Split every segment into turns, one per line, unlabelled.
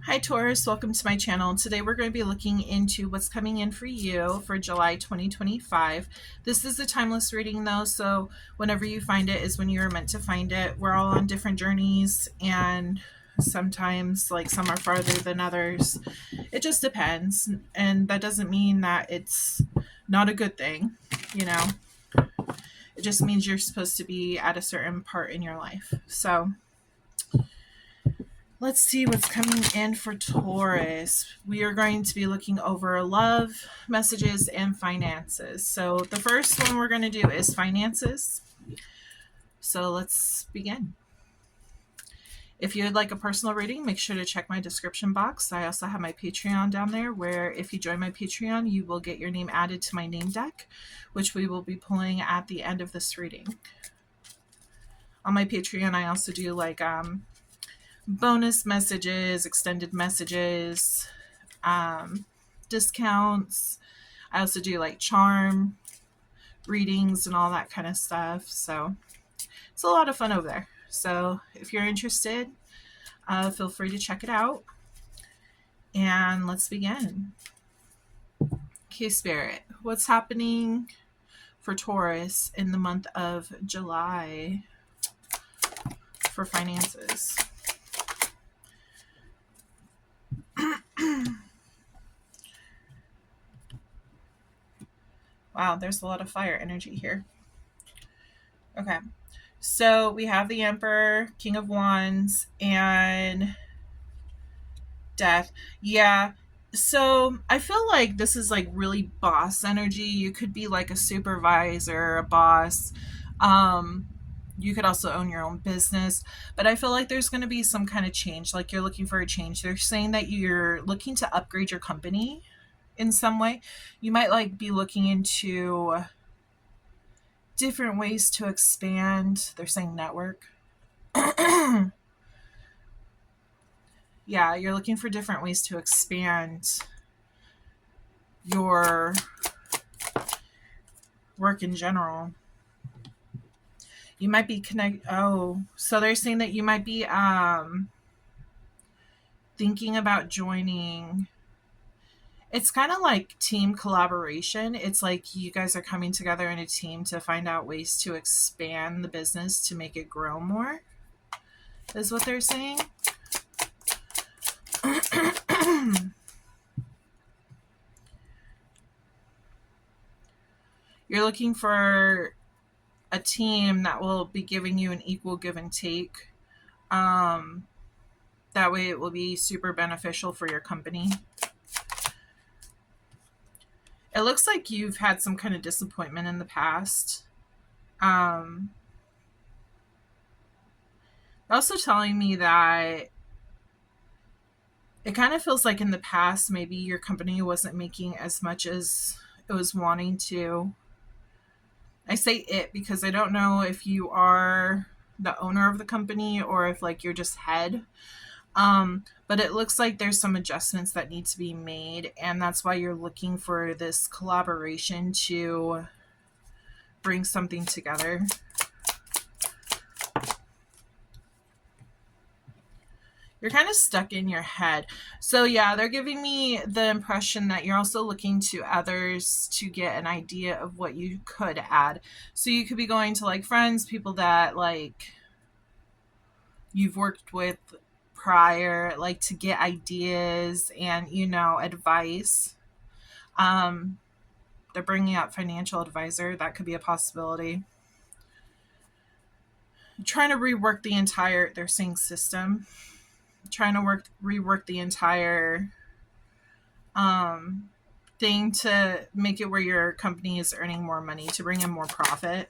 Hi Taurus, welcome to my channel. Today we're going to be looking into what's coming in for you for July 2025. This is a timeless reading though, so whenever you find it is when you are meant to find it. We're all on different journeys and sometimes like some are farther than others. It just depends, and that doesn't mean that it's not a good thing, you know. It just means you're supposed to be at a certain part in your life. So let's see what's coming in for Taurus. We are going to be looking over love, messages, and finances. So the first one we're going to do is finances. So let's begin. If you would like a personal reading, make sure to check my description box. I also have my Patreon down there where if you join my Patreon, you will get your name added to my name deck, which we will be pulling at the end of this reading. On my Patreon, I also do like bonus messages, extended messages, discounts. I also do like charm readings and all that kind of stuff. So it's a lot of fun over there. So if you're interested, feel free to check it out. And let's begin. Okay, Spirit, what's happening for Taurus in the month of July for finances? Wow, there's a lot of fire energy here. Okay, so we have the Emperor, King of Wands, and Death. Yeah, so I feel like this is like really boss energy. You could be like a supervisor, a boss. You could also own your own business, but I feel like there's going to be some kind of change. Like you're looking for a change. They're saying that you're looking to upgrade your company in some way. You might like be looking into different ways to expand. They're saying network. Yeah, you're looking for different ways to expand your work in general. You might be so they're saying that you might be thinking about joining. It's kind of like team collaboration. It's like you guys are coming together in a team to find out ways to expand the business to make it grow more, is what they're saying. You're looking for a team that will be giving you an equal give and take. That way it will be super beneficial for your company. It looks like you've had some kind of disappointment in the past. Also telling me that it kind of feels like in the past maybe your company wasn't making as much as it was wanting to. I say it because I don't know if you are the owner of the company or if like you're just head. But it looks like there's some adjustments that need to be made, and that's why you're looking for this collaboration to bring something together. You're kind of stuck in your head. So yeah, they're giving me the impression that you're also looking to others to get an idea of what you could add. So you could be going to like friends, people that like you've worked with prior, like to get ideas and, you know, advice. They're bringing up financial advisor. That could be a possibility. Trying to rework the entire, they're saying system. Trying to rework the entire thing to make it where your company is earning more money, to bring in more profit.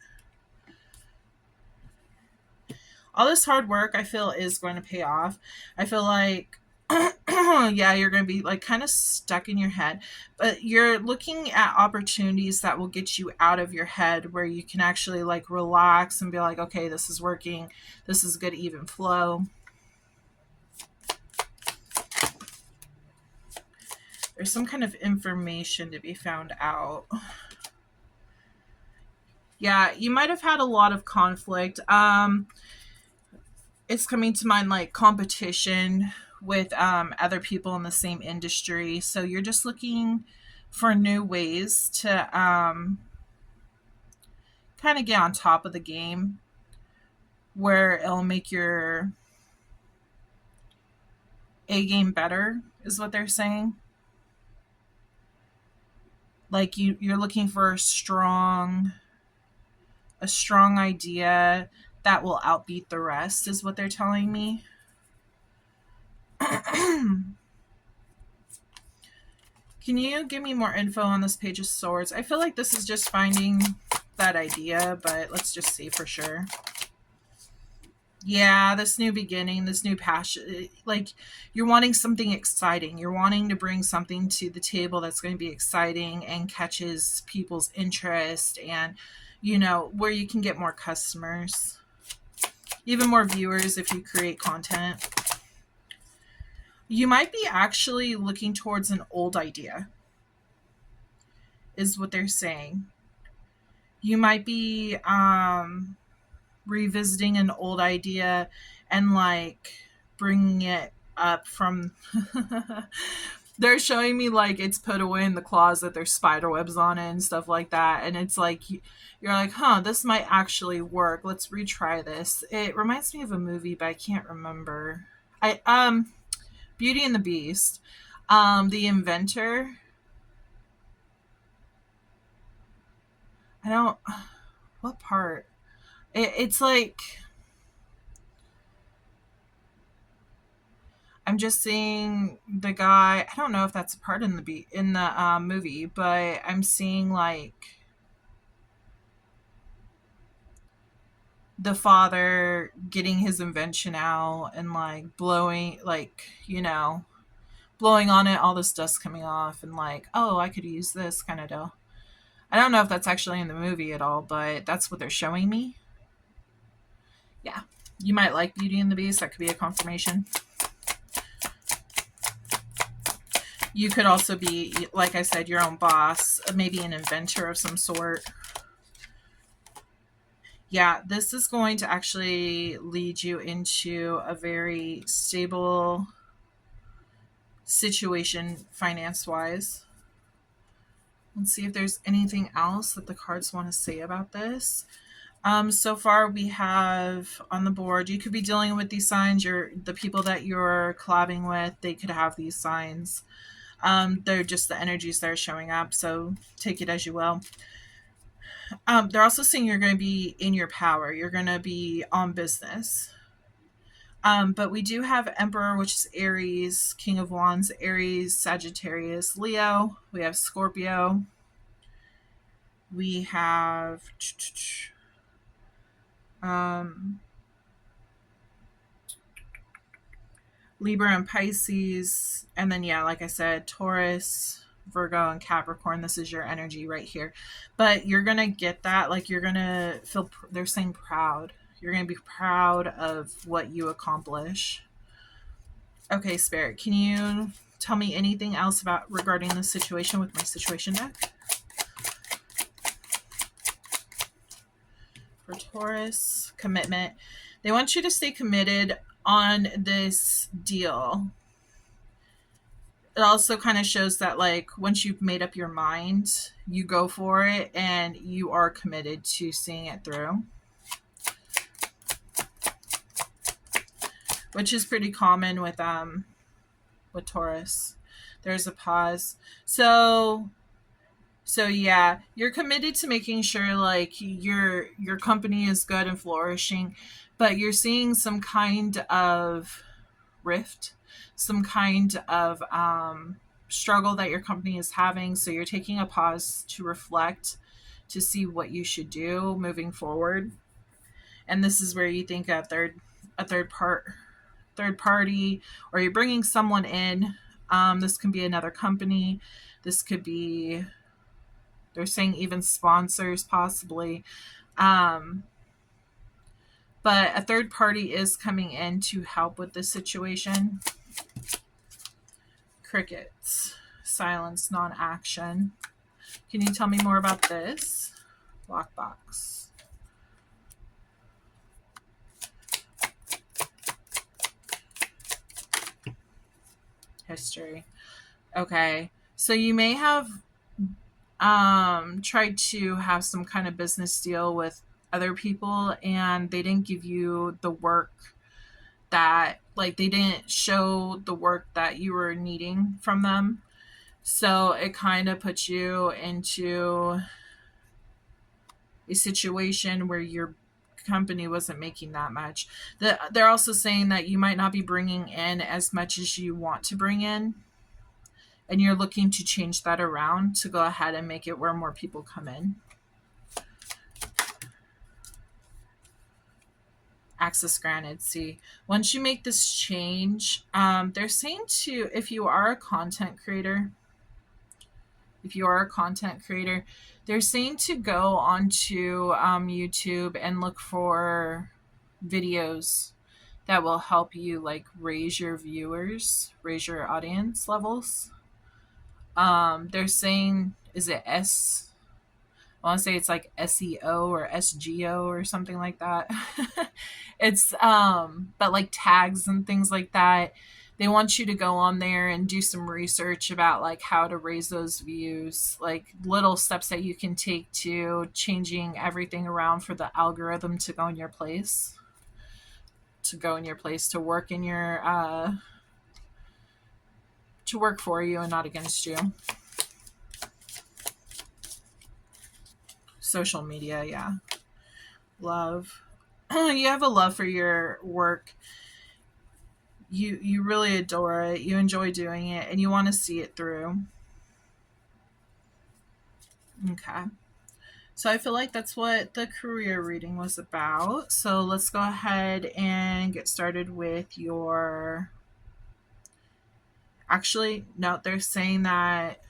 All this hard work I feel is going to pay off. I feel like yeah, you're going to be like kind of stuck in your head, but you're looking at opportunities that will get you out of your head where you can actually like relax and be like, okay, this is working. This is good even flow. There's some kind of information to be found out. Yeah, you might have had a lot of conflict. It's coming to mind like competition with other people in the same industry. So you're just looking for new ways to kind of get on top of the game where it'll make your A game better, is what they're saying. Like you're looking for a strong idea that will outbeat the rest, is what they're telling me. Can you give me more info on this Page of Swords? I feel like this is just finding that idea, but let's just see for sure. Yeah, this new beginning, this new passion, like you're wanting something exciting. You're wanting to bring something to the table that's going to be exciting and catches people's interest, and, you know, where you can get more customers, even more viewers if you create content. You might be actually looking towards an old idea, is what they're saying. You might be revisiting an old idea and like bringing it up from they're showing me like it's put away in the closet, there's spider webs on it and stuff like that, and it's like you're like, huh, this might actually work, let's retry this. It reminds me of a movie, but I can't remember. Beauty and the Beast. The inventor, I don't, what part? It's like, I'm just seeing the guy. I don't know if that's a part in the movie, but I'm seeing like the father getting his invention out and like blowing, like, you know, blowing on it, all this dust coming off, and like, oh, I could use this kind of deal. I don't know if that's actually in the movie at all, but that's what they're showing me. Yeah, you might like Beauty and the Beast. That could be a confirmation. You could also be, like I said, your own boss, maybe an inventor of some sort. Yeah, this is going to actually lead you into a very stable situation finance-wise. Let's see if there's anything else that the cards want to say about this. So far we have on the board, you could be dealing with these signs. The people that you're collabing with, they could have these signs. They're just the energies that are showing up, so take it as you will. They're also saying you're going to be in your power. You're going to be on business. But we do have Emperor, which is Aries, King of Wands, Aries, Sagittarius, Leo. We have Scorpio. We have Libra and Pisces. And then, yeah, like I said, Taurus, Virgo, and Capricorn. This is your energy right here. But you're going to get that. Like, you're going to feel, they're saying proud. You're going to be proud of what you accomplish. Okay, Spirit, can you tell me anything else about regarding the situation with my situation deck? For Taurus, commitment. They want you to stay committed on this deal. It also kind of shows that, like, once you've made up your mind, you go for it and you are committed to seeing it through. Which is pretty common with Taurus. There's a pause. So yeah, you're committed to making sure like your company is good and flourishing, but you're seeing some kind of rift, some kind of struggle that your company is having. So you're taking a pause to reflect, to see what you should do moving forward. And this is where you think a third party, or you're bringing someone in. This can be another company. This could be, they're saying even sponsors possibly. But a third party is coming in to help with this situation. Crickets, silence, non-action. Can you tell me more about this? Lockbox. history. Okay. So you may have tried to have some kind of business deal with other people and they didn't give you the work that, like, they didn't show the work that you were needing from them. So it kind of puts you into a situation where your company wasn't making that much. They're also saying that you might not be bringing in as much as you want to bring in, and you're looking to change that around to go ahead and make it where more people come in. Access granted. See, once you make this change, they're saying to, if you are a content creator, they're saying to go onto YouTube and look for videos that will help you, like, raise your viewers, raise your audience levels. They're saying, is it I want to say it's like SEO or SGO or something like that. It's but like tags and things like that. They want you to go on there and do some research about like how to raise those views, like little steps that you can take to changing everything around for the algorithm to go in your place, to work in your to work for you and not against you. Social media, yeah. Love. You have a love for your work. You really adore it. You enjoy doing it and you want to see it through. Okay. So I feel like that's what the career reading was about. So let's go ahead and get started with your... Actually, no, they're saying that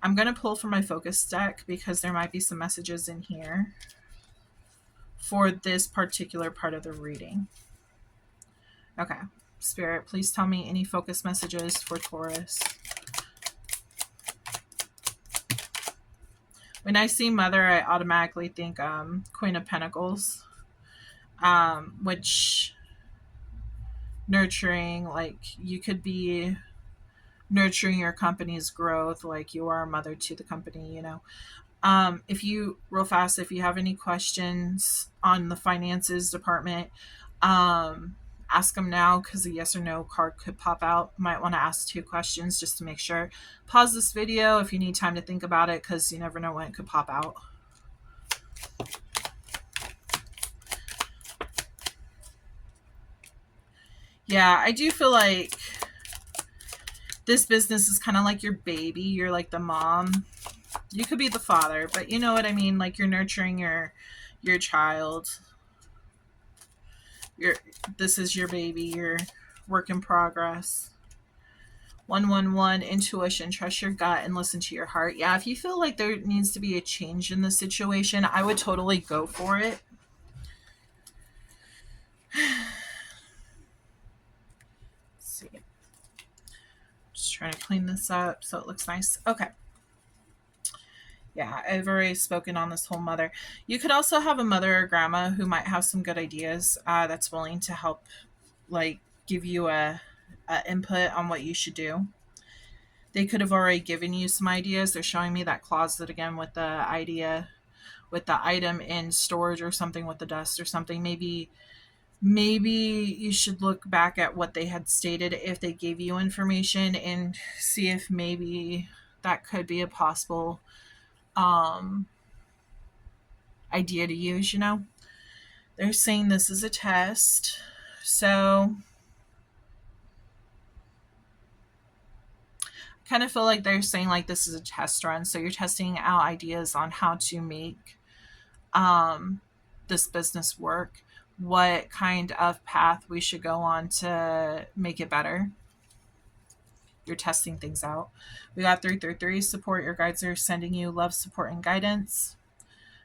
I'm going to pull from my focus deck because there might be some messages in here for this particular part of the reading. Okay. Spirit, please tell me any focus messages for Taurus. When I see Mother, I automatically think Queen of Pentacles, which nurturing, like you could be nurturing your company's growth, like you are a mother to the company, you know. If you, real fast, if you have any questions on the finances department, ask them now because a yes or no card could pop out. Might want to ask 2 questions just to make sure. Pause this video if you need time to think about it because you never know when it could pop out. Yeah, I do feel like this business is kind of like your baby. You're like the mom. You could be the father, but you know what I mean? Like you're nurturing your child. This is your baby, your work in progress. 111, intuition, trust your gut and listen to your heart. Yeah, if you feel like there needs to be a change in the situation, I would totally go for it. Let's see. Just trying to clean this up so it looks nice. Okay. Yeah, I've already spoken on this whole mother. You could also have a mother or grandma who might have some good ideas that's willing to help, like, give you a input on what you should do. They could have already given you some ideas. They're showing me that closet again with the idea, with the item in storage or something with the dust or something. Maybe you should look back at what they had stated if they gave you information and see if maybe that could be a possible idea to use, you know. They're saying this is a test. So I kind of feel like they're saying like this is a test run. So you're testing out ideas on how to make this business work, what kind of path we should go on to make it better. You're testing things out. We got 333, support. Your guides are sending you love, support, and guidance.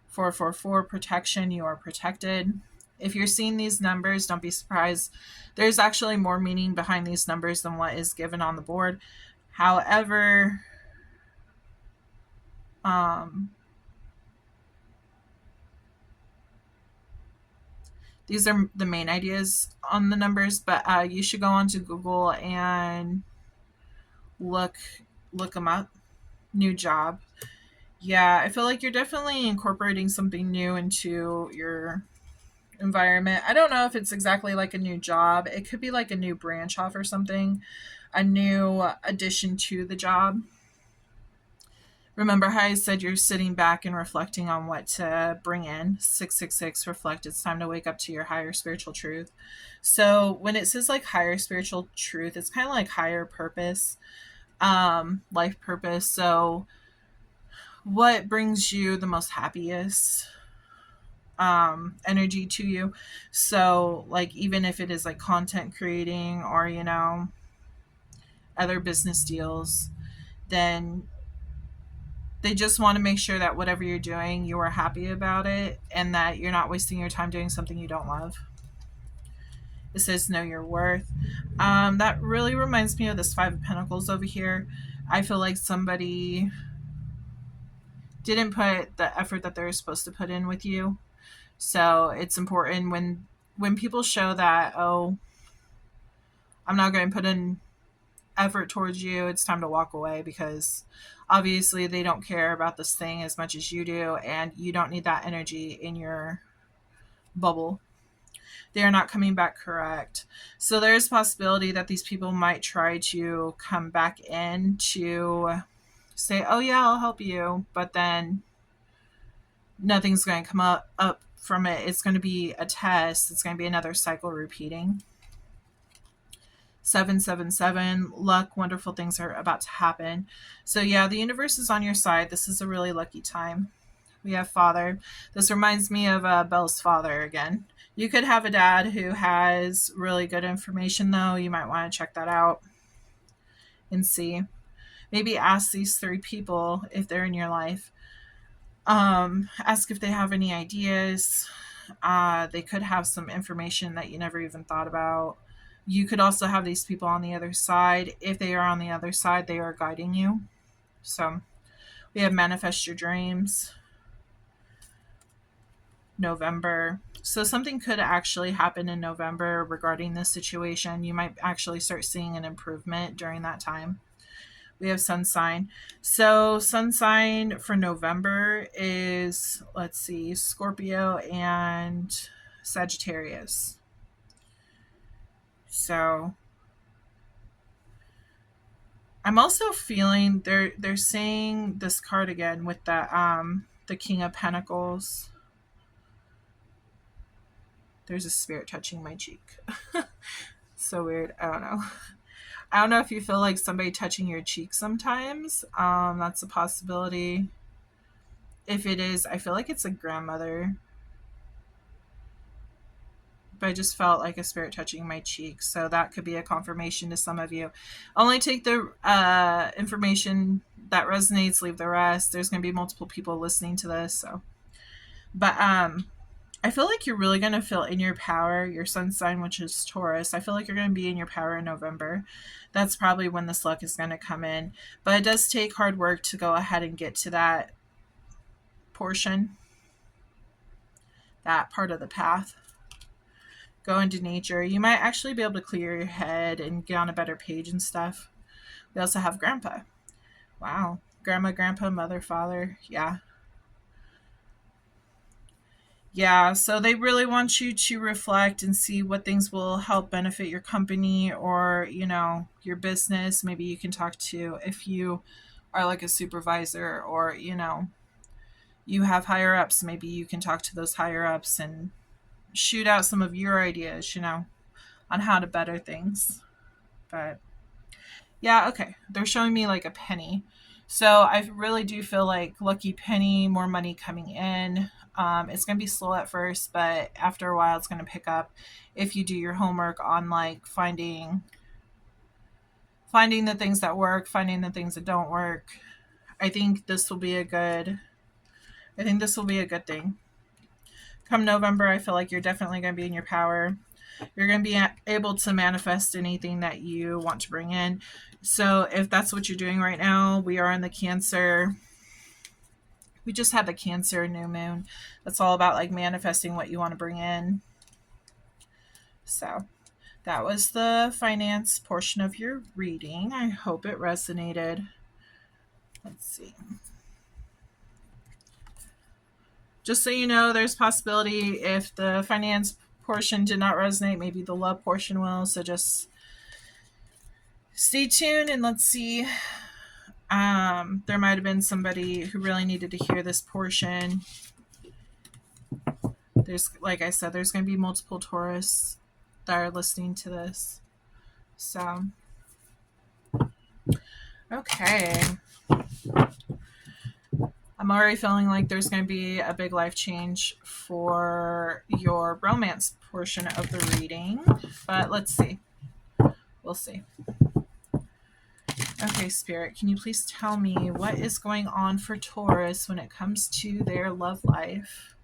444, protection. You are protected. If you're seeing these numbers, don't be surprised. There's actually more meaning behind these numbers than what is given on the board. However, These are the main ideas on the numbers, but you should go onto Google and look them up. New job. Yeah, I feel like you're definitely incorporating something new into your environment. I don't know if it's exactly like a new job. It could be like a new branch off or something, a new addition to the job. Remember how I said you're sitting back and reflecting on what to bring in? 666 reflect. It's time to wake up to your higher spiritual truth. So when it says like higher spiritual truth, it's kind of like higher purpose, life purpose. So what brings you the most happiest energy to you? So like even if it is like content creating or other business deals, then they just want to make sure that whatever you're doing, you are happy about it and that you're not wasting your time doing something you don't love. It says know your worth. That really reminds me of this Five of Pentacles over here. I feel like somebody didn't put the effort that they're supposed to put in with you. So it's important when people show that, oh, I'm not going to put in effort towards you, it's time to walk away, because obviously they don't care about this thing as much as you do, and you don't need that energy in your bubble. They are not coming back correct. So there's a possibility that these people might try to come back in to say, oh yeah, I'll help you, but then nothing's going to come up from it. It's going to be a test. It's going to be another cycle repeating. 777, luck, wonderful things are about to happen. So yeah, the universe is on your side. This is a really lucky time. We have father. This reminds me of Belle's father again. You could have a dad who has really good information, though. You might want to check that out and see. Maybe ask these three people if they're in your life. Ask if they have any ideas. They could have some information that you never even thought about. You could also have these people on the other side. If they are on the other side, they are guiding you. So we have manifest your dreams. November. So something could actually happen in November regarding this situation. You might actually start seeing an improvement during that time. We have sun sign. So sun sign for November is, let's see, Scorpio and Sagittarius. So I'm also feeling they're saying this card again with the King of Pentacles. There's a spirit touching my cheek. So weird. I don't know. I don't know if you feel like somebody touching your cheek sometimes. That's a possibility. If it is, I feel like it's a grandmother. But I just felt like a spirit touching my cheek. So that could be a confirmation to some of you. Only take the information that resonates, leave the rest. There's going to be multiple people listening to this. So, but I feel like you're really going to feel in your power, your sun sign, which is Taurus. I feel like you're going to be in your power in November. That's probably when this luck is going to come in. But it does take hard work to go ahead and get to that portion, that part of the path. Go into nature. You might actually be able to clear your head and get on a better page and stuff. We also have grandpa. Wow. Grandma, grandpa, mother, father. Yeah. Yeah, so they really want you to reflect and see what things will help benefit your company or, your business. Maybe you can talk to, if you are like a supervisor or, you have higher ups, maybe you can talk to those higher ups and shoot out some of your ideas, on how to better things. But yeah, okay. They're showing me like a penny. So I really do feel like lucky penny, more money coming in. It's going to be slow at first, but after a while it's going to pick up if you do your homework on like finding the things that work, finding the things that don't work. I think this will be a good thing. Come November, I feel like you're definitely going to be in your power. You're going to be able to manifest anything that you want to bring in. So if that's what you're doing right now, we are in the Cancer. We just had the Cancer new moon. That's all about like manifesting what you want to bring in. So that was the finance portion of your reading. I hope it resonated. Let's see. Just so you know, there's possibility if the finance portion did not resonate, maybe the love portion will. So just stay tuned and let's see. There might have been somebody who really needed to hear this portion. There's, like I said, there's going to be multiple Taurus that are listening to this. So, okay. I'm already feeling like there's going to be a big life change for your romance portion of the reading, but let's see. We'll see. Okay, Spirit, can you please tell me what is going on for Taurus when it comes to their love life?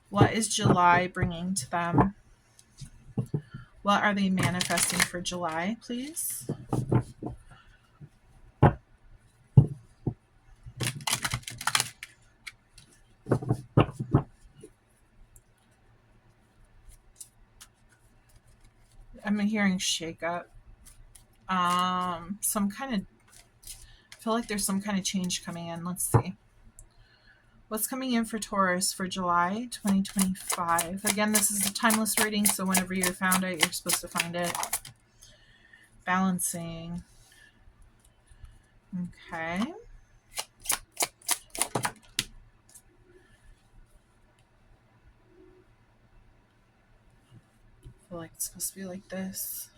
What is July bringing to them? What are they manifesting for July, please? I'm hearing shake up. Some kind of, I feel like there's some kind of change coming in. Let's see. What's coming in for Taurus for July 2025? Again, this is a timeless reading, so whenever you found it, you're supposed to find it. Balancing. Okay. I feel like it's supposed to be like this.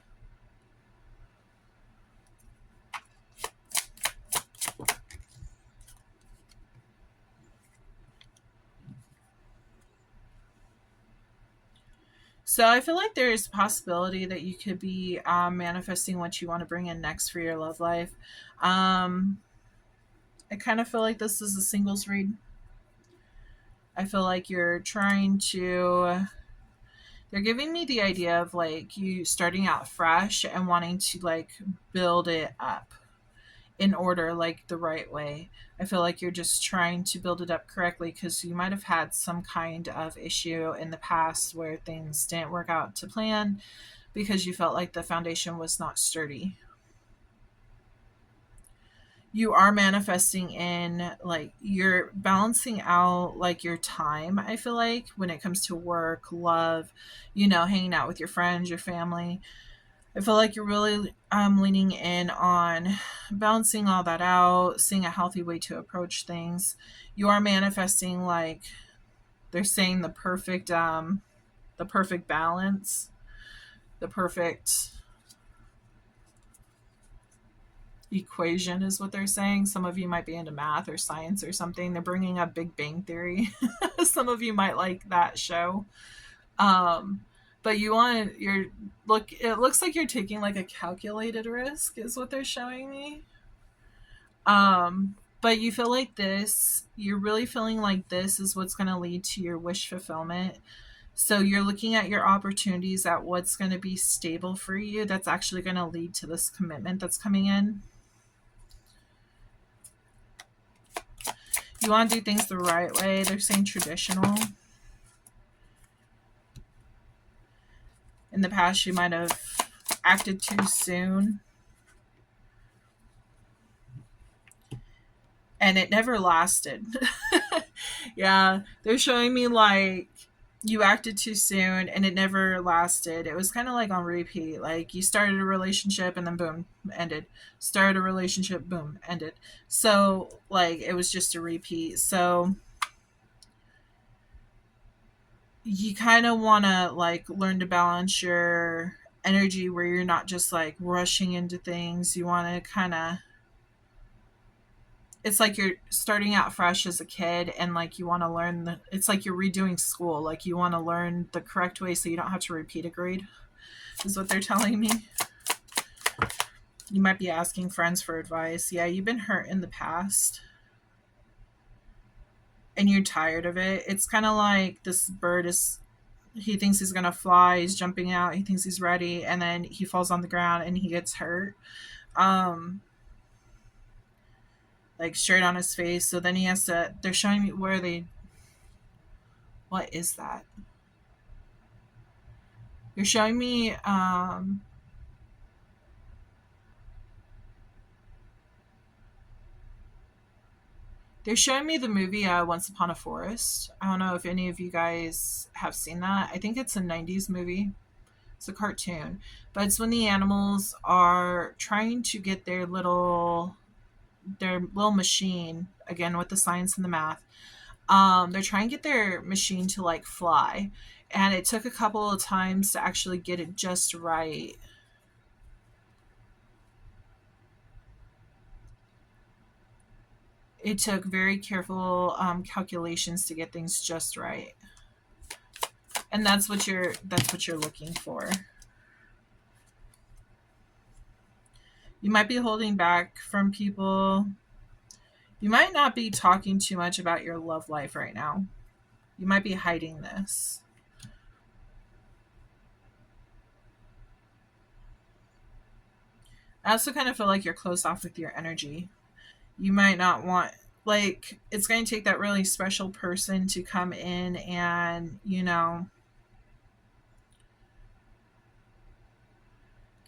So I feel like there is a possibility that you could be manifesting what you want to bring in next for your love life. I kind of feel like this is a singles read. I feel like you're trying to. They're giving me the idea of like you starting out fresh and wanting to like build it up in order, like the right way. I feel like you're just trying to build it up correctly because you might have had some kind of issue in the past where things didn't work out to plan because you felt like the foundation was not sturdy. You are manifesting in like you're balancing out like your time. I feel like when it comes to work, love, hanging out with your friends, your family, I feel like you're really leaning in on balancing all that out, seeing a healthy way to approach things. You are manifesting like they're saying the perfect balance, the perfect equation is what they're saying. Some of you might be into math or science or something. They're bringing up Big Bang Theory. Some of you might like that show. But it looks like you're taking like a calculated risk is what they're showing me. But you feel like you're really feeling like this is what's going to lead to your wish fulfillment. So you're looking at your opportunities at what's going to be stable for you. That's actually going to lead to this commitment that's coming in. You want to do things the right way. They're saying traditional. In the past, you might have acted too soon. And it never lasted. Yeah, they're showing me like you acted too soon and it never lasted. It was kind of like on repeat. Like you started a relationship and then boom, ended. Started a relationship, boom, ended. So like it was just a repeat. So you kind of want to like learn to balance your energy where you're not just like rushing into things. You want to kind of, it's like you're starting out fresh as a kid and like you want to learn it's like you're redoing school. Like you want to learn the correct way so you don't have to repeat a grade is what they're telling me. You might be asking friends for advice. Yeah, you've been hurt in the past and you're tired of it. It's kind of like this bird he thinks he's going to fly. He's jumping out. He thinks he's ready. And then he falls on the ground and he gets hurt. Like straight on his face. So then they're showing me what is that? You're showing me they're showing me the movie Once Upon a Forest. I don't know if any of you guys have seen that. I think it's a 90s movie. It's a cartoon. But it's when the animals are trying to get their little machine, again with the science and the math. They're trying to get their machine to like fly. And it took a couple of times to actually get it just right. It took very careful calculations to get things just right. And that's what you're looking for. You might be holding back from people. You might not be talking too much about your love life right now. You might be hiding this. I also kind of feel like you're closed off with your energy. You might not want, like, it's going to take that really special person to come in and,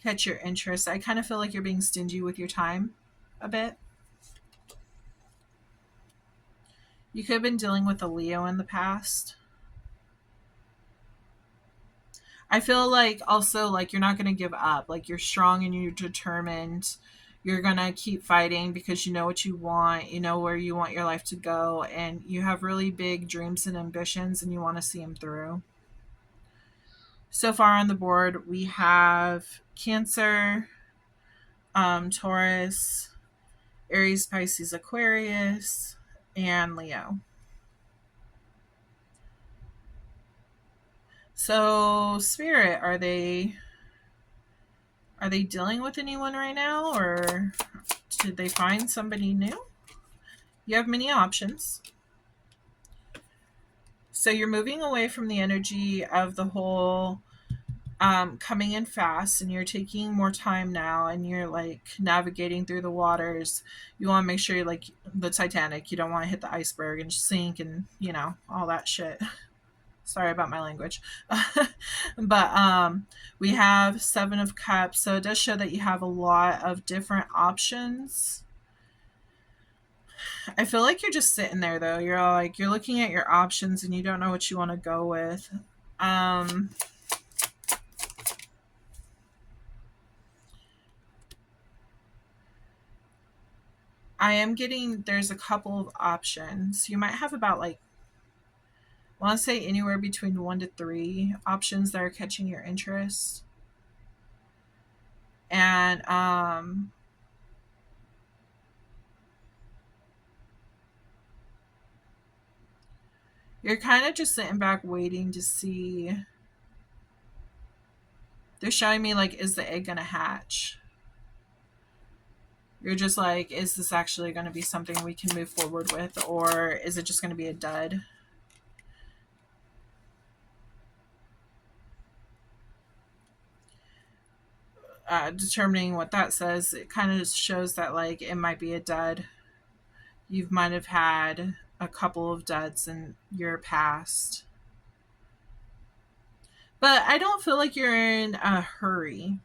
catch your interest. I kind of feel like you're being stingy with your time a bit. You could have been dealing with a Leo in the past. I feel like also like you're not going to give up. Like you're strong and you're determined. You're going to keep fighting because you know what you want, you know where you want your life to go, and you have really big dreams and ambitions and you want to see them through. So far on the board, we have Cancer, Taurus, Aries, Pisces, Aquarius, and Leo. So, Spirit, are they dealing with anyone right now, or did they find somebody new? You have many options. So you're moving away from the energy of the whole coming in fast, and you're taking more time now, and you're like navigating through the waters. You want to make sure you're like the Titanic. You don't want to hit the iceberg and sink and, all that shit. Sorry about my language. But we have Seven of Cups, so it does show that you have a lot of different options. I feel like you're just sitting there though. You're looking at your options and you don't know what you want to go with. um I am getting there's a couple of options. You might have about like, I want to say anywhere between 1 to 3 options that are catching your interest. And you're kind of just sitting back waiting to see. They're showing me like, is the egg gonna hatch? You're just like, is this actually going to be something we can move forward with, or is it just going to be a dud? Determining what that says, it kind of shows that like it might be a dud. You might have had a couple of duds in your past, but I don't feel like you're in a hurry,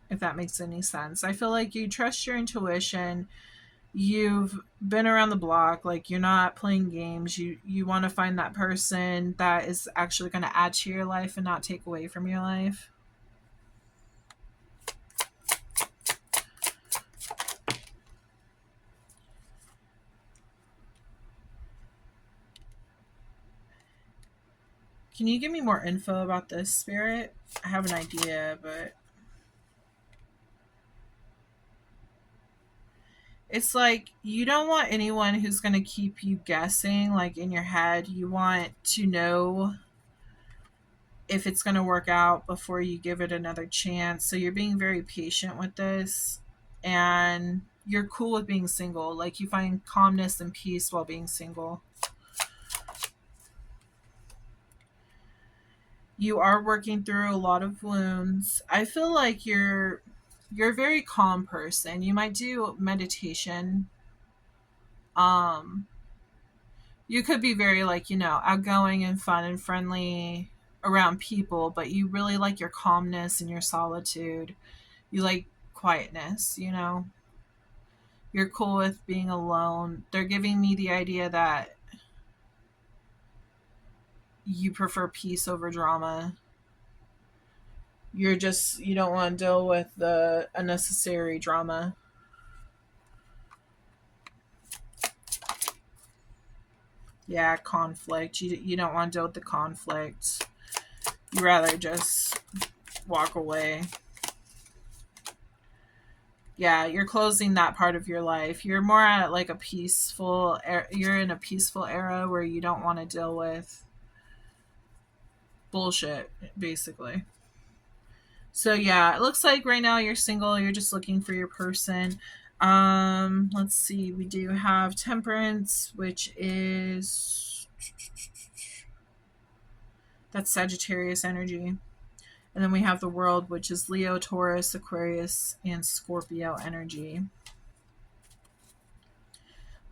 if that makes any sense. I feel like you trust your intuition. You've been around the block. Like, you're not playing games. You want to find that person that is actually going to add to your life and not take away from your life. Can you give me more info about this, Spirit? I have an idea, but it's like you don't want anyone who's going to keep you guessing, like in your head. You want to know if it's going to work out before you give it another chance. So you're being very patient with this, and you're cool with being single. Like, you find calmness and peace while being single. You are working through a lot of wounds. I feel like you're a very calm person. You might do meditation. Um you could be very like, outgoing and fun and friendly, around people, but you really like your calmness and your solitude. You like quietness, you know? You're cool with being alone. They're giving me the idea that you prefer peace over drama. You don't want to deal with the unnecessary drama. Yeah, conflict. You don't want to deal with the conflict. You rather just walk away. Yeah, you're closing that part of your life. You're more at like a peaceful you're in a peaceful era where you don't want to deal with bullshit basically. So yeah, it looks like right now you're single, you're just looking for your person. Let's see. We do have Temperance, which is that's Sagittarius energy. And then we have the World, which is Leo, Taurus, Aquarius, and Scorpio energy.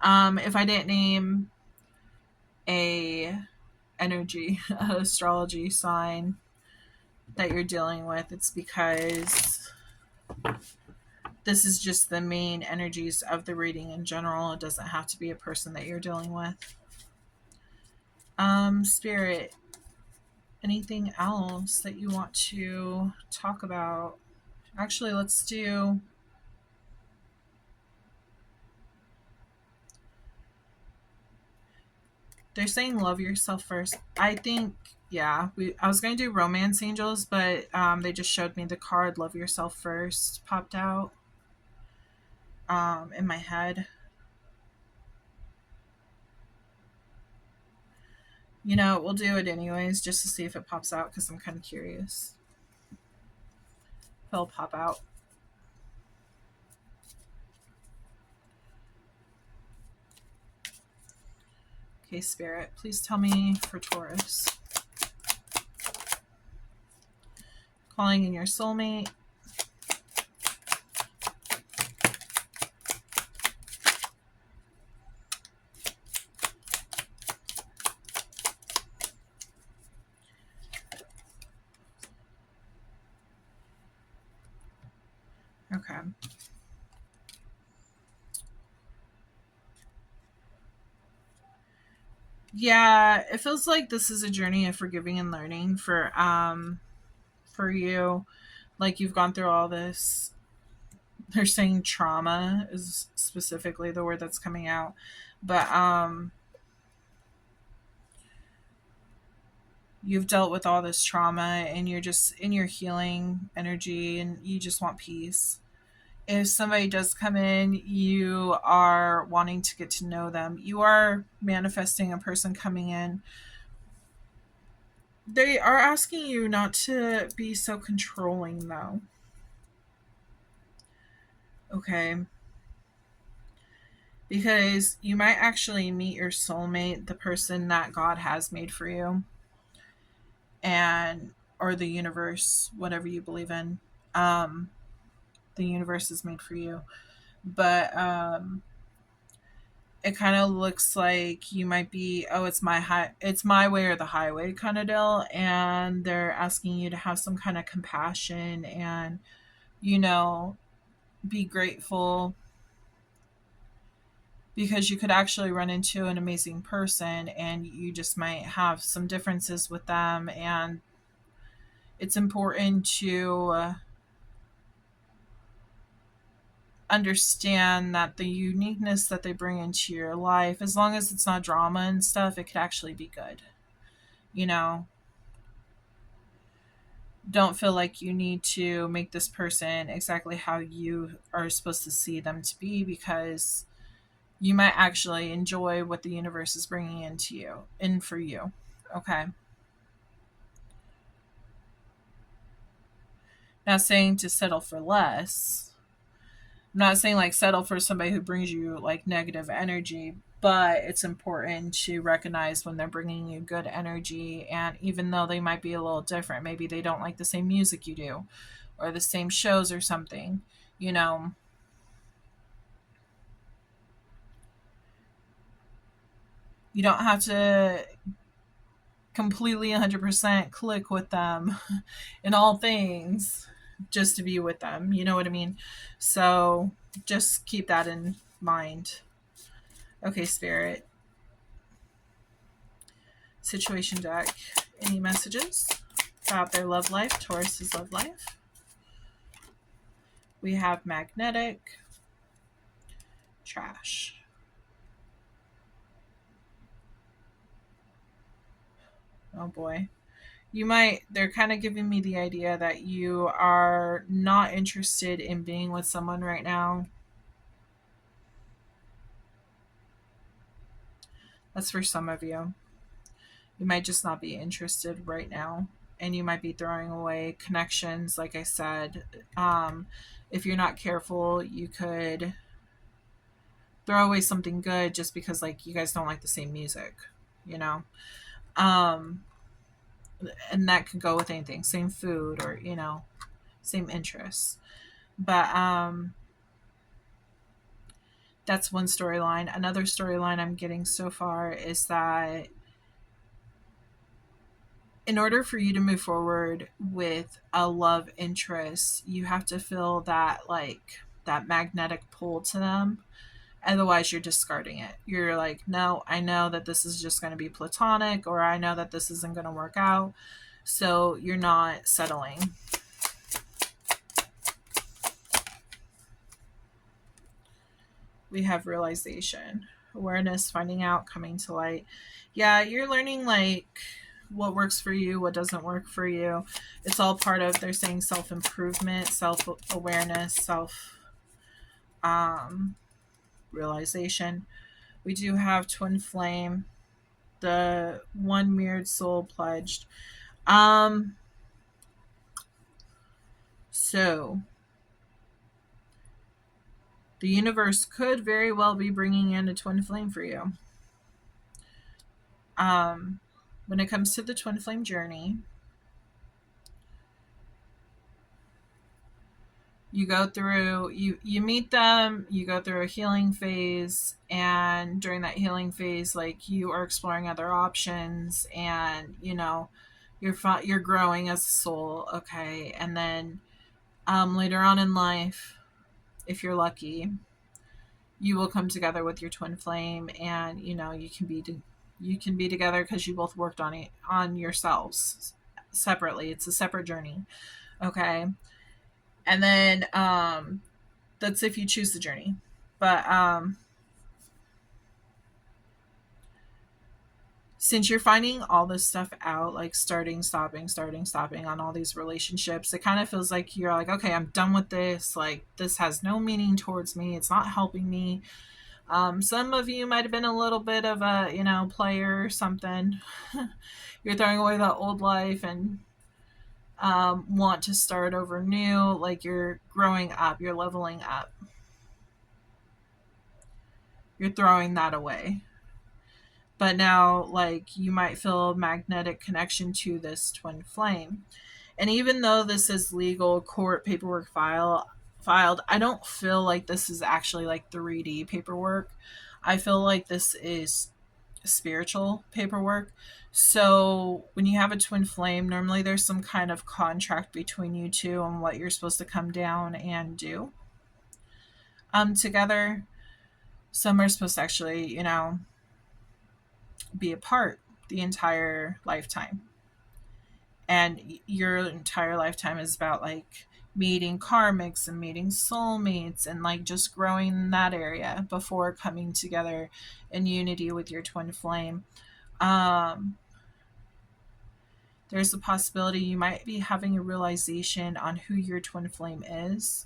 If I didn't name a energy astrology sign that you're dealing with, it's because this is just the main energies of the reading in general. It doesn't have to be a person that you're dealing with. Spirit, anything else that you want to talk about? Actually, let's do. They're saying love yourself first. I think, yeah, I was going to do romance angels, but they just showed me the card love yourself first popped out in my head. You know, we'll do it anyways just to see if it pops out because I'm kind of curious. It'll pop out. Okay, Spirit, please tell me for Taurus. Calling in your soulmate. Okay. Yeah, it feels like this is a journey of forgiving and learning for you. Like you've gone through all this. They're saying trauma is specifically the word that's coming out. But you've dealt with all this trauma and you're just in your healing energy and you just want peace. If somebody does come in, you are wanting to get to know them. You are manifesting a person coming in. They are asking you not to be so controlling, though. Okay. Because you might actually meet your soulmate, the person that God has made for you, and or the universe, whatever you believe in. Um, the universe is made for you. But it kind of looks like you might be, oh, it's my way or the highway kind of deal, and they're asking you to have some kind of compassion and you know be grateful because you could actually run into an amazing person and you just might have some differences with them, and it's important to understand that the uniqueness that they bring into your life, as long as it's not drama and stuff, it could actually be good. You know, don't feel like you need to make this person exactly how you are supposed to see them to be, because you might actually enjoy what the universe is bringing into you and for you. Okay. Not saying to settle for less. I'm not saying like settle for somebody who brings you like negative energy, but it's important to recognize when they're bringing you good energy. And even though they might be a little different, maybe they don't like the same music you do or the same shows or something, you know, you don't have to completely 100% click with them in all things just to be with them. You know what I mean? So just keep that in mind. Okay, Spirit. Situation deck. Any messages about their love life, Taurus's love life? We have magnetic, trash. Oh boy. They're kind of giving me the idea that you are not interested in being with someone right now. That's for some of you. You might just not be interested right now. And you might be throwing away connections, like I said. If you're not careful, you could throw away something good just because, like, you guys don't like the same music, you know? Um, and that could go with anything, same food or, same interests. But that's one storyline. Another storyline I'm getting so far is that in order for you to move forward with a love interest, you have to feel that, like, that magnetic pull to them. Otherwise, you're discarding it. You're like, no, I know that this is just going to be platonic, or I know that this isn't going to work out. So you're not settling. We have realization, awareness, finding out, coming to light. Yeah, you're learning, like, what works for you, what doesn't work for you. It's all part of, they're saying, self-improvement, self-awareness, realization. We do have twin flame, the one mirrored soul pledged. So the universe could very well be bringing in a twin flame for you. When it comes to the twin flame journey, you go through, you meet them, you go through a healing phase, and during that healing phase, like, you are exploring other options, and you're growing as a soul. Okay, and then later on in life, if you're lucky, you will come together with your twin flame, and you can be together because you both worked on yourselves separately. It's a separate journey. Okay, and then that's if you choose the journey. But since you're finding all this stuff out, like starting, stopping on all these relationships, it kind of feels like you're like, okay, I'm done with this. Like, this has no meaning towards me. It's not helping me. Some of you might have been a little bit of a, player or something. You're throwing away that old life and want to start over new. Like, you're growing up, you're leveling up. You're throwing that away. But now, like, you might feel a magnetic connection to this twin flame. And even though this is legal court paperwork filed, I don't feel like this is actually like 3D paperwork. I feel like this is spiritual paperwork. So when you have a twin flame, normally there's some kind of contract between you two on what you're supposed to come down and do together. Some are supposed to actually, be apart the entire lifetime. And your entire lifetime is about, like, meeting karmics and meeting soulmates and, like, just growing in that area before coming together in unity with your twin flame. There's a possibility you might be having a realization on who your twin flame is.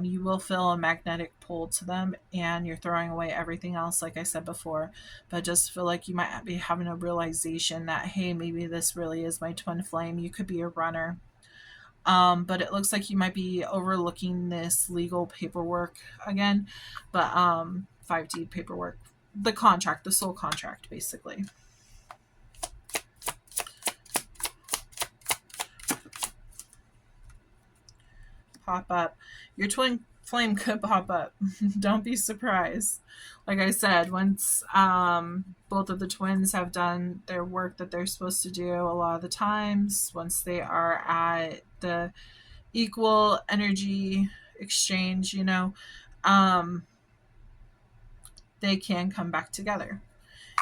You will feel a magnetic pull to them, and you're throwing away everything else, like I said before. But just feel like you might be having a realization that, hey, maybe this really is my twin flame. You could be a runner. But it looks like you might be overlooking this legal paperwork again. But 5D paperwork, the contract, the soul contract, basically. Pop up. Your twin flame could pop up. Don't be surprised. Like I said, once both of the twins have done their work that they're supposed to do, a lot of the times, once they are at the equal energy exchange, um, they can come back together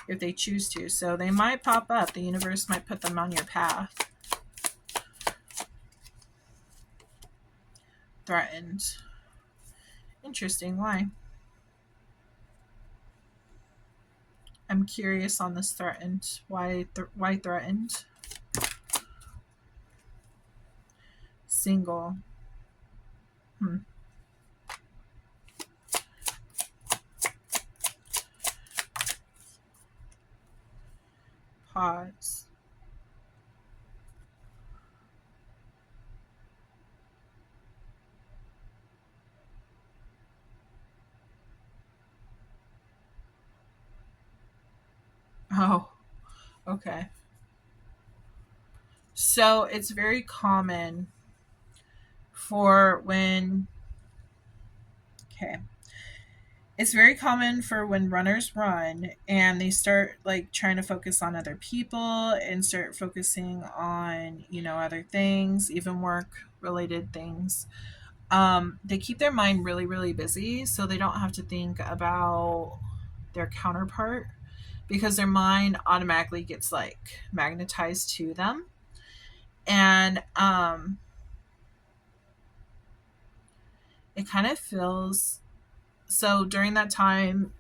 if they choose to. So they might pop up. The universe might put them on your path. Threatened. Interesting. Why? I'm curious on this threatened. Why threatened? Single. Pause. Oh, okay. So it's very common for when, okay, it's very common for when runners run and they start like trying to focus on other people and start focusing on, other things, even work related things. They keep their mind really, really busy so they don't have to think about their counterpart because their mind automatically gets like magnetized to them. And it kind of feels so during that time,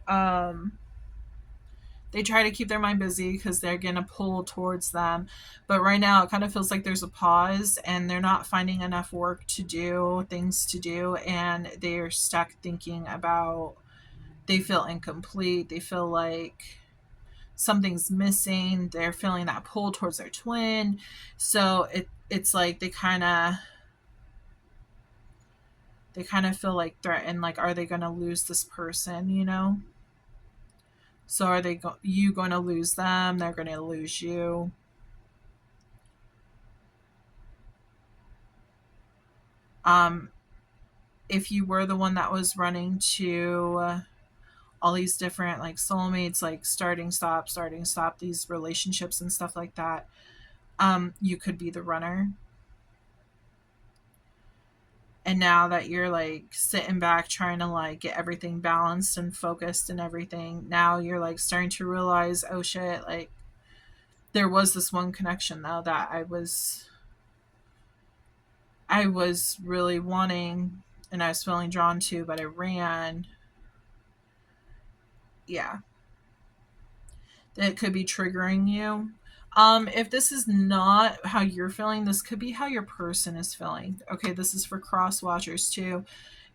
they try to keep their mind busy because they're going to pull towards them. But right now, it kind of feels like there's a pause and they're not finding enough work to do, things to do, and they're stuck thinking about, they feel incomplete. They feel like something's missing. They're feeling that pull towards their twin. So it's like they kind of feel like threatened, like are they going to lose this person? So are you going to lose them? They're going to lose you. Um, if you were the one that was running to all these different like soulmates, like starting stop, these relationships and stuff like that, you could be the runner. And now that you're like sitting back trying to like get everything balanced and focused and everything, now you're like starting to realize, oh shit, like there was this one connection though that I was really wanting and I was feeling drawn to, but I ran. Yeah. That could be triggering you. If this is not how you're feeling, this could be how your person is feeling. Okay, this is for cross watchers too.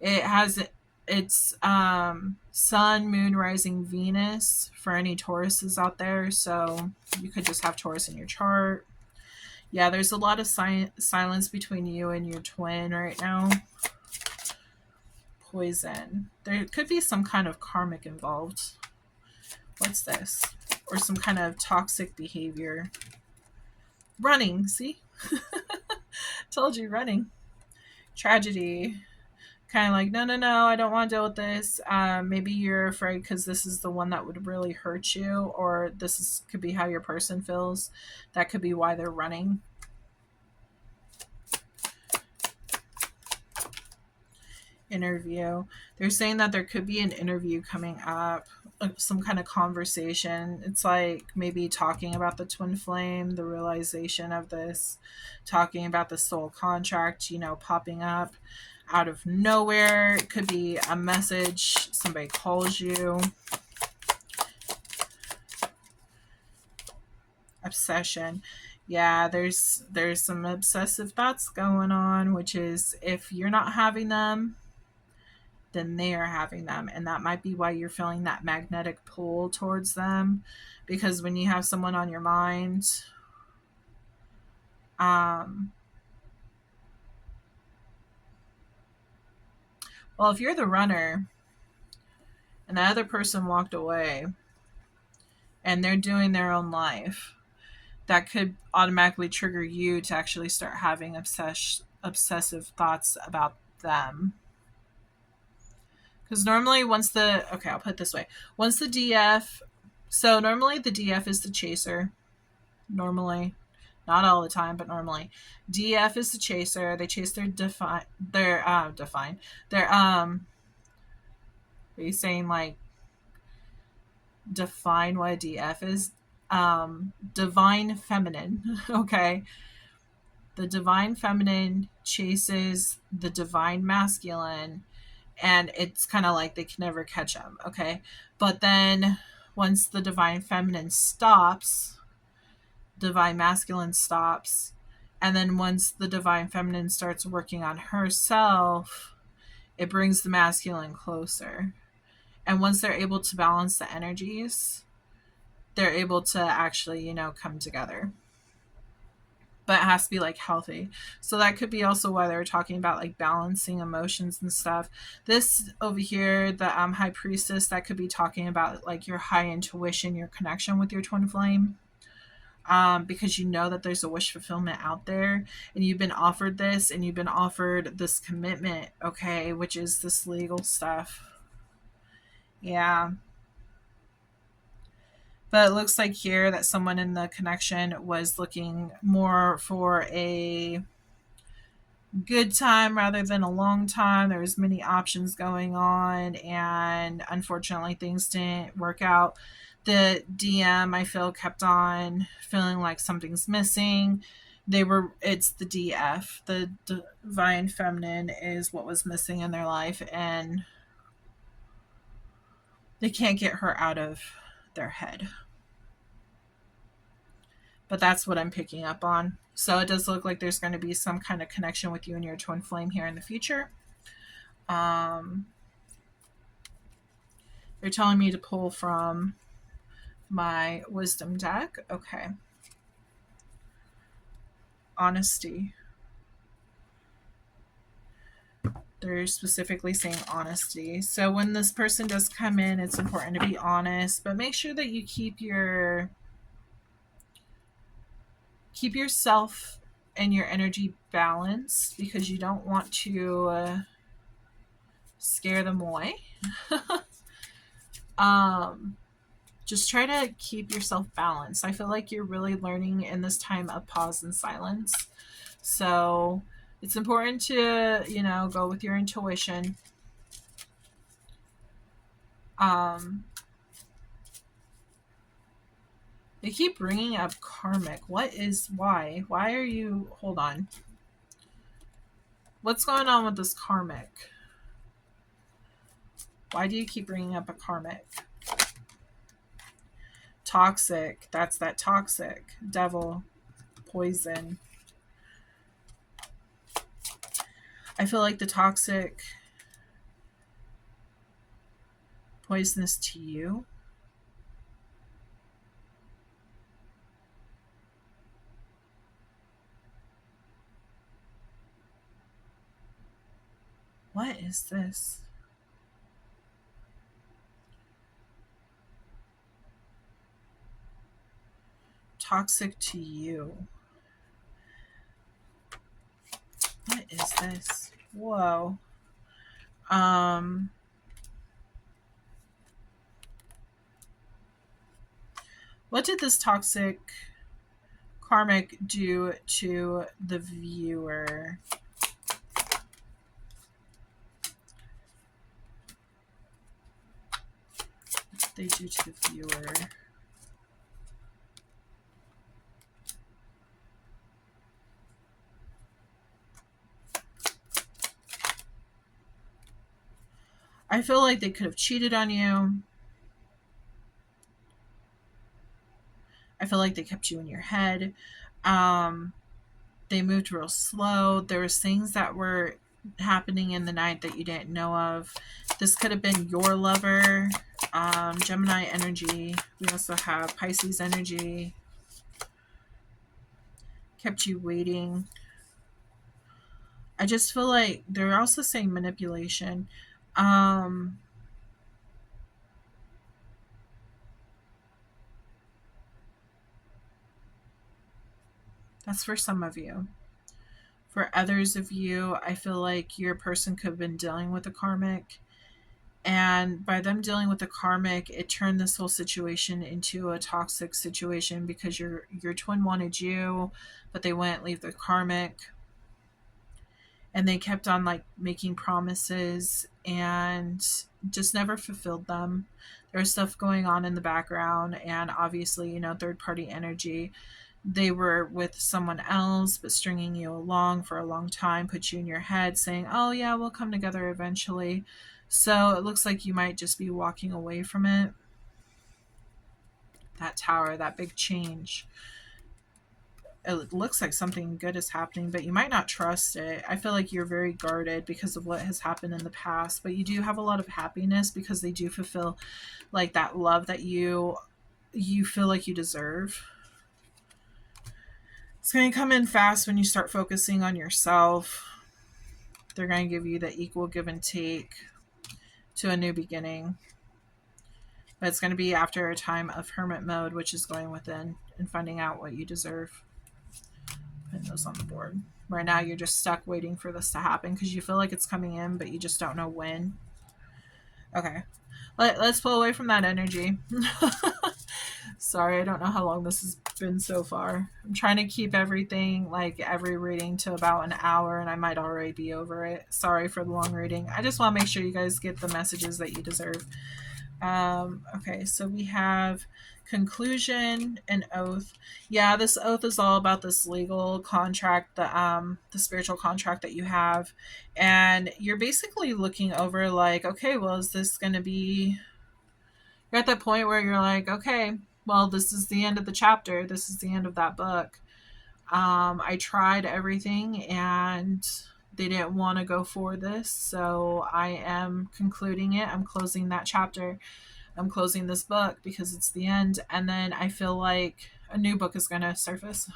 It has it's sun, moon, rising, Venus for any Tauruses out there. So you could just have Taurus in your chart. Yeah, there's a lot of silence between you and your twin right now. Poison. There could be some kind of karmic involved. What's this? Or some kind of toxic behavior. Running, see? Told you, running. Tragedy. Kind of like, no, no, no, I don't want to deal with this. Maybe you're afraid because this is the one that would really hurt you, or could be how your person feels. That could be why they're running. Interview. They're saying that there could be an interview coming up, some kind of conversation. It's like maybe talking about the twin flame, the realization of this, talking about the soul contract, popping up out of nowhere. It could be a message, somebody calls you. Obsession. Yeah, there's some obsessive thoughts going on, which is if you're not having them, then they are having them. And that might be why you're feeling that magnetic pull towards them. Because when you have someone on your mind, well, if you're the runner and the other person walked away and they're doing their own life, that could automatically trigger you to actually start having obsessive thoughts about them. Because normally okay, I'll put it this way. Once the DF, so normally the DF is the chaser. Normally, not all the time, but normally. DF is the chaser. They chase their are you saying like define what a DF is? Divine feminine. Okay. The divine feminine chases the divine masculine, and it's kind of like they can never catch them. Okay. But then once the divine feminine stops, divine masculine stops. And then once the divine feminine starts working on herself, it brings the masculine closer. And once they're able to balance the energies, they're able to actually, come together. But it has to be like healthy. So that could be also why they're talking about like balancing emotions and stuff. This over here, the high priestess, that could be talking about like your high intuition, your connection with your twin flame. Because you know that there's a wish fulfillment out there, and you've been offered this, and you've been offered this commitment, okay, which is this legal stuff. Yeah. But it looks like here that someone in the connection was looking more for a good time rather than a long time. There was many options going on, and unfortunately things didn't work out. The DM, I feel, kept on feeling like something's missing. It's the DF, the divine feminine, is what was missing in their life, and they can't get her out of their head. But that's what I'm picking up on. So it does look like there's going to be some kind of connection with you and your twin flame here in the future. They're telling me to pull from my wisdom deck. Okay. Honesty. They're specifically saying honesty. So when this person does come in, it's important to be honest, but make sure that you keep yourself and your energy balanced, because you don't want to scare them away. Just try to keep yourself balanced. I feel like you're really learning in this time of pause and silence. So it's important to, go with your intuition. They keep bringing up karmic. Why? Why are you, hold on. What's going on with this karmic? Why do you keep bringing up a karmic? Toxic. That's that toxic. Devil. Poison. I feel like the toxic poisonous to you. What is this? Toxic to you. What is this? Whoa. What did this toxic karmic do to the viewer? What did they do to the viewer? I feel like they could have cheated on you. I feel like they kept you in your head. They moved real slow. There was things that were happening in the night that you didn't know of. This could have been your lover. Gemini energy. We also have Pisces energy. Kept you waiting. I just feel like they're also saying manipulation. That's for some of you. For others of you, I feel like your person could have been dealing with a karmic, And by them dealing with the karmic, it turned this whole situation into a toxic situation because your twin wanted you, but they wouldn't leave the karmic, and they kept on like making promises and just never fulfilled them. There's stuff going on in the background, and obviously, third party energy. They were with someone else, but stringing you along for a long time, put you in your head saying, oh, yeah, we'll come together eventually. So it looks like you might just be walking away from it. That tower, that big change. It looks like something good is happening, but you might not trust it. I feel like you're very guarded because of what has happened in the past, but you do have a lot of happiness because they do fulfill like that love that you feel like you deserve. It's going to come in fast when you start focusing on yourself. They're going to give you the equal give and take to a new beginning. But it's going to be after a time of hermit mode, which is going within and finding out what you deserve. Put those on the board. Right now, you're just stuck waiting for this to happen because you feel like it's coming in, but you just don't know when. Okay. Let's pull away from that energy. Sorry, I don't know how long this has been so far. I'm trying to keep everything, like every reading, to about an hour, and I might already be over it. Sorry for the long reading. I just want to make sure you guys get the messages that you deserve. Okay, so we have conclusion and oath. Yeah, this oath is all about this legal contract, the spiritual contract that you have, and you're basically looking over like, okay, well, is this going to be? You're at that point where you're like, okay, well, this is the end of the chapter. This is the end of that book. I tried everything and they didn't want to go for this, so I am concluding it. I'm closing that chapter. I'm closing this book because it's the end, and then I feel like a new book is going to surface.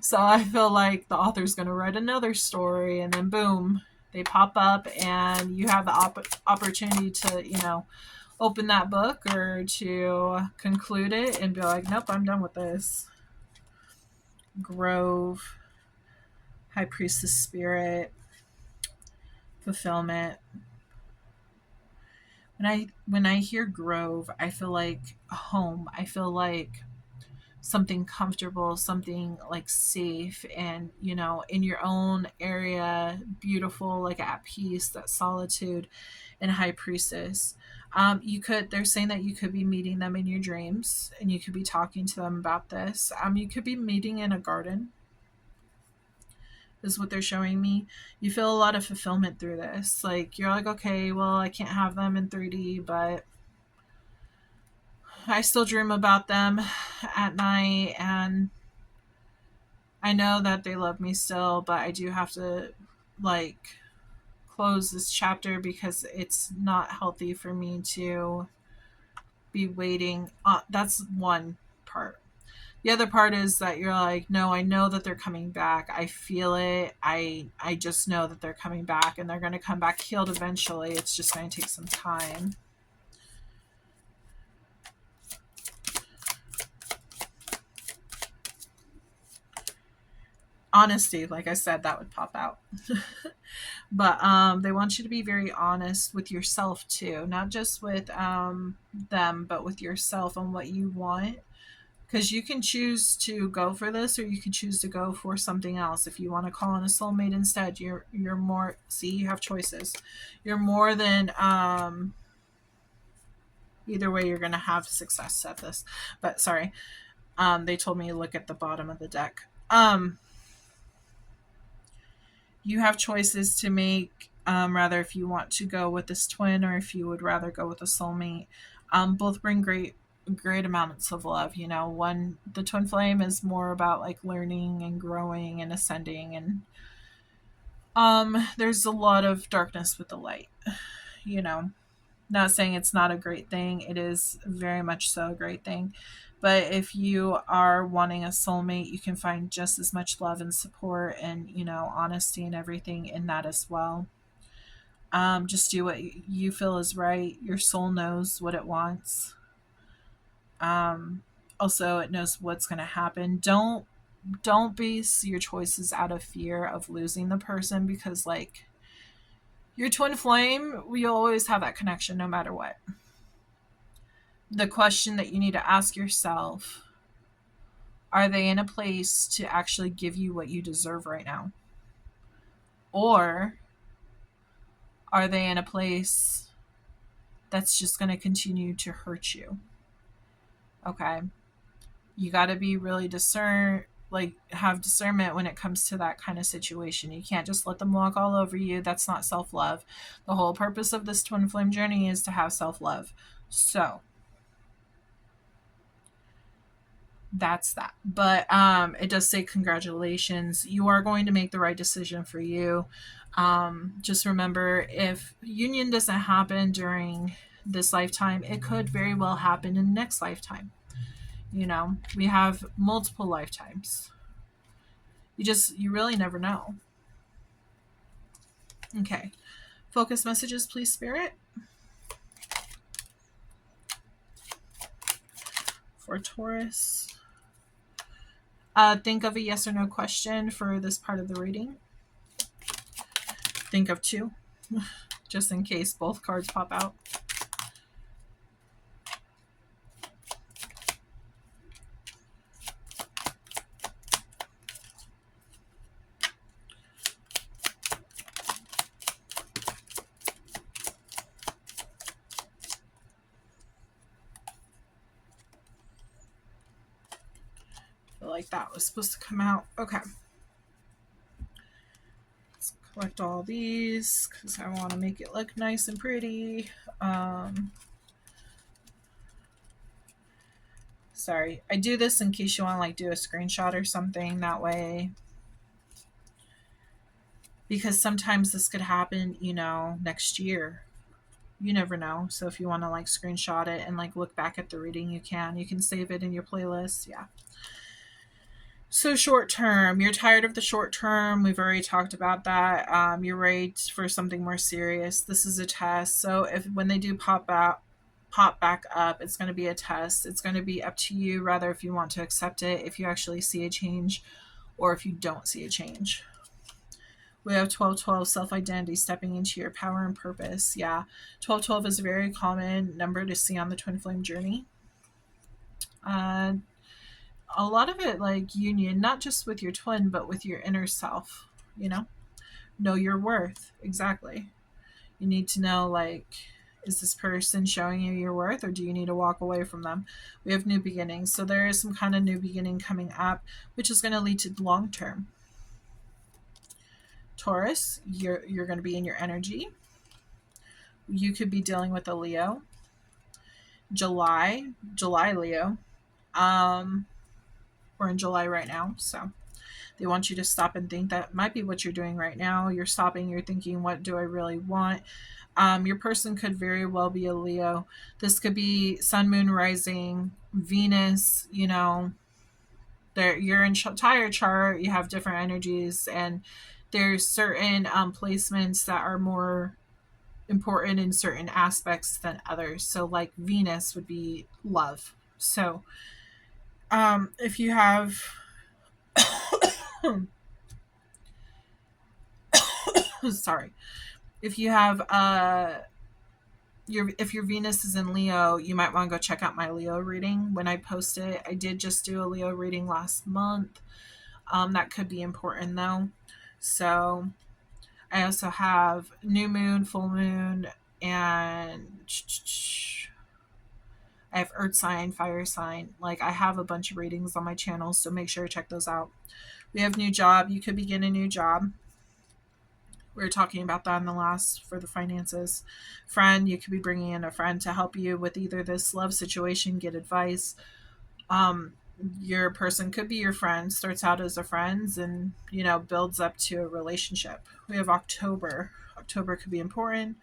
So I feel like the author's going to write another story, and then boom, they pop up, and you have the opportunity to, open that book or to conclude it and be like, nope, I'm done with this. Grove, High Priestess Spirit, fulfillment. When I hear grove, I feel like a home. I feel like something comfortable, something like safe, and in your own area, beautiful, like at peace, that solitude. And High Priestess. They're saying that you could be meeting them in your dreams, and you could be talking to them about this. You could be meeting in a garden, is what they're showing me. You feel a lot of fulfillment through this. Like, you're like, okay, well, I can't have them in 3D, but I still dream about them at night, and I know that they love me still, but I do have to, like, close this chapter because it's not healthy for me to be waiting. That's one part. The other part is that you're like, no, I know that they're coming back. I feel it. I just know that they're coming back, and they're going to come back healed eventually. It's just going to take some time. Honesty, like I said, that would pop out. But they want you to be very honest with yourself too, not just with them, but with yourself and what you want. Because you can choose to go for this, or you can choose to go for something else. If you want to call in a soulmate instead, you're more. See, you have choices. You're more than either way. You're gonna have success at this. But sorry, they told me to look at the bottom of the deck. You have choices to make. Rather, if you want to go with this twin, or if you would rather go with a soulmate. Both bring great amounts of love. The twin flame is more about like learning and growing and ascending, and there's a lot of darkness with the light. Not saying it's not a great thing. It is very much so a great thing. But if you are wanting a soulmate, you can find just as much love and support and, honesty and everything in that as well. Just do what you feel is right. Your soul knows what it wants. Also, it knows what's going to happen. Don't base your choices out of fear of losing the person, because, like, Your twin flame, we always have that connection no matter what. The question that you need to ask yourself, are they in a place to actually give you what you deserve right now? Or are they in a place that's just going to continue to hurt you? Okay. You got to be really have discernment when it comes to that kind of situation. You can't just let them walk all over you. That's not self-love. The whole purpose of this twin flame journey is to have self-love. So that's that. But it does say congratulations. You are going to make the right decision for you. Just remember, if union doesn't happen during this lifetime, it could very well happen in the next lifetime. We have multiple lifetimes. You really never know. Okay. Focus messages, please, Spirit. For Taurus. Think of a yes or no question for this part of the reading. Think of 2, just in case both cards pop out. I feel like that was supposed to come out. Okay. Let's collect all these because I want to make it look nice and pretty. Sorry. I do this in case you want to do a screenshot or something that way. Because sometimes this could happen, next year. You never know. So if you want to screenshot it and look back at the reading, you can. You can save it in your playlist. Yeah. So short term, you're tired of the short term. We've already talked about that. You're ready for something more serious. This is a test. So when they do pop back up, it's going to be a test. It's going to be up to you, rather, if you want to accept it, if you actually see a change, or if you don't see a change. We have 1212, self-identity, stepping into your power and purpose. Yeah, 1212 is a very common number to see on the twin flame journey. A lot of it union, not just with your twin, but with your inner self. Know your worth. Exactly. You need to know, is this person showing you your worth, or do you need to walk away from them? We have new beginnings. So there is some kind of new beginning coming up, which is going to lead to long term. Taurus, you're going to be in your energy. You could be dealing with a Leo. July Leo. We're in July right now, so they want you to stop and think. That might be what you're doing right now. You're stopping, you're thinking, what do I really want? Your person could very well be a Leo. This could be Sun, Moon, Rising, Venus, your entire chart. You have different energies, and there's certain placements that are more important in certain aspects than others. So Venus would be love. So if you have sorry, if you have if your Venus is in Leo, you might want to go check out my Leo reading when I post it. I did just do a Leo reading last month. That could be important though. So I also have new moon, full moon, and I have earth sign, fire sign. I have a bunch of readings on my channel, so make sure to check those out. We have new job. You could begin a new job. We were talking about that in the last for the finances. Friend, you could be bringing in a friend to help you with either this love situation, get advice. Your person could be your friend, starts out as a friend and, builds up to a relationship. We have October. October could be important.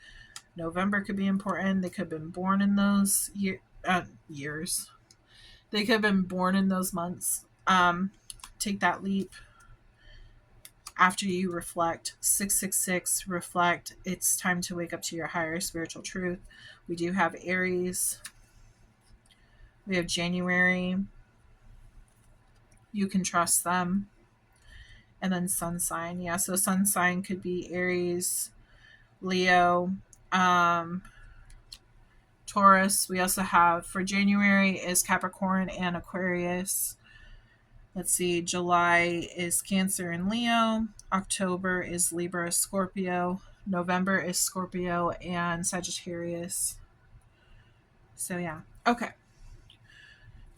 November could be important. They could have been born in those years. They could have been born in those months. Take that leap. After you reflect, 666, reflect. It's time to wake up to your higher spiritual truth. We do have Aries. We have January. You can trust them. And then sun sign. Yeah, so sun sign could be Aries, Leo, um, Taurus. We also have for January is Capricorn and Aquarius. Let's see, July is Cancer and Leo. October is Libra, Scorpio. November is Scorpio and Sagittarius. So, yeah. Okay.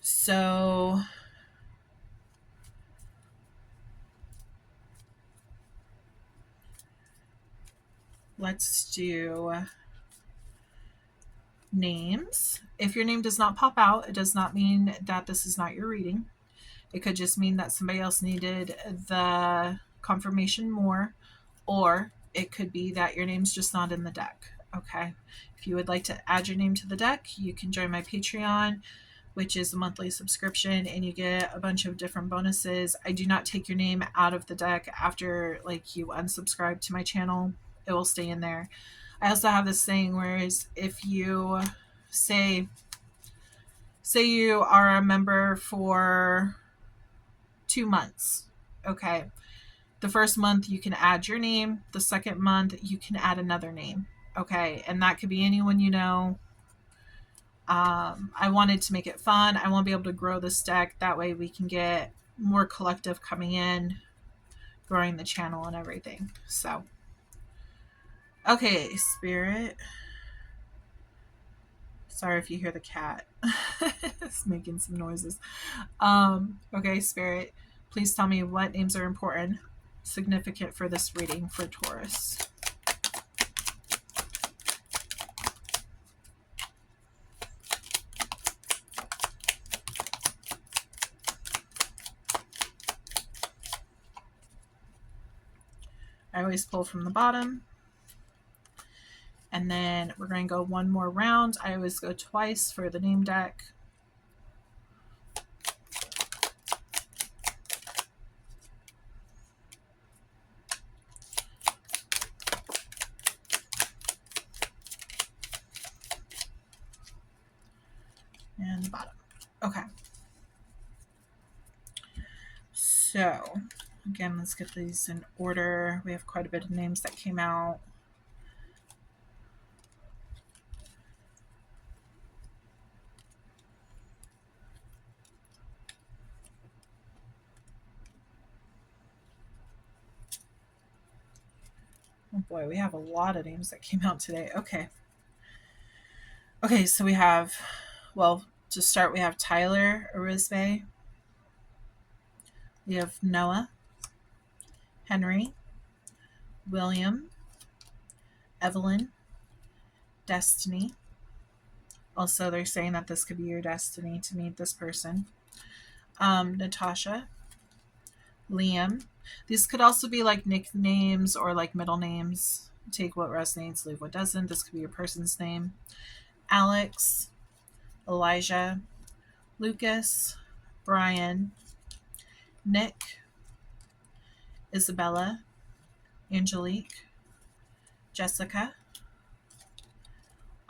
So, let's do names. If your name does not pop out, it does not mean that this is not your reading. It could just mean that somebody else needed the confirmation more, or it could be that your name's just not in the deck. Okay. If you would like to add your name to the deck, you can join my Patreon, which is a monthly subscription, and you get a bunch of different bonuses. I do not take your name out of the deck after like you unsubscribe to my channel. It will stay in there. I also have this thing whereas if you say you are a member for 2 months, okay, the first month you can add your name, the second month you can add another name, okay, and that could be anyone you know. I wanted to make it fun. I want to be able to grow this deck, that way we can get more collective coming in, growing the channel and everything. So okay, Spirit, sorry if you hear the cat. It's making some noises. Okay, Spirit, please tell me what names are important, significant for this reading for Taurus. I always pull from the bottom. And then we're going to go one more round. I always go twice for the name deck. And the bottom. Okay. So, again, let's get these in order. We have quite a bit of names that came out. Oh boy, we have a lot of names that came out today. Okay. Okay, so we have, well, to start, we have Tyler Arizbe. We have Noah, Henry, William, Evelyn, Destiny. Also, they're saying that this could be your destiny to meet this person. Natasha, Liam. These could also be like nicknames or like middle names. Take what resonates, leave what doesn't. This could be your person's name. Alex, Elijah, Lucas, Brian, Nick, Isabella, Angelique, Jessica,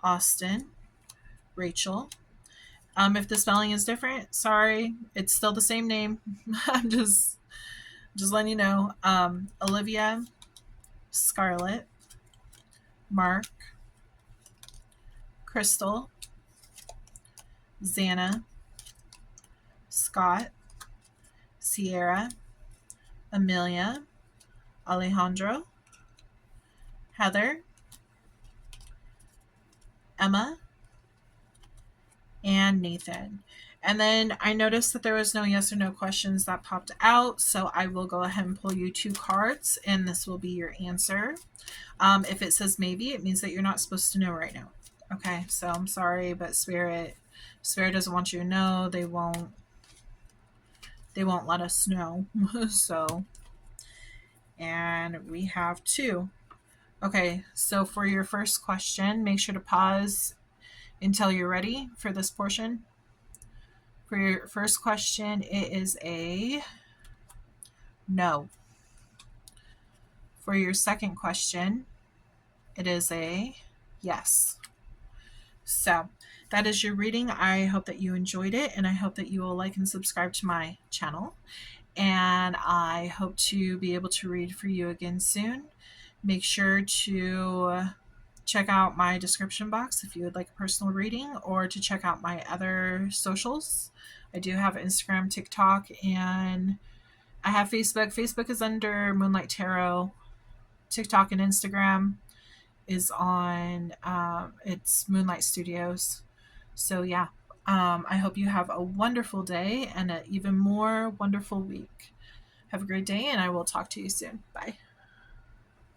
Austin, Rachel. If the spelling is different, sorry, it's still the same name. I'm just letting you know. Olivia, Scarlett, Mark, Crystal, Xana, Scott, Sierra, Amelia, Alejandro, Heather, Emma, and Nathan. And then I noticed that there was no yes or no questions that popped out, so I will go ahead and pull you 2 cards, and this will be your answer. If it says maybe, it means that you're not supposed to know right now. Okay, so I'm sorry, but Spirit doesn't want you to know. They won't let us know. So, and we have 2. Okay, so for your first question, make sure to pause until you're ready for this portion. For your first question, it is a no. For your second question, it is a yes. So that is your reading. I hope that you enjoyed it, and I hope that you will like and subscribe to my channel. And I hope to be able to read for you again soon. Make sure to check out my description box if you would like a personal reading, or to check out my other socials. I do have Instagram, TikTok, and I have Facebook. Facebook is under Moonlight Tarot. TikTok and Instagram is on it's Moonlight Studios. So yeah, I hope you have a wonderful day and an even more wonderful week. Have a great day, and I will talk to you soon. Bye.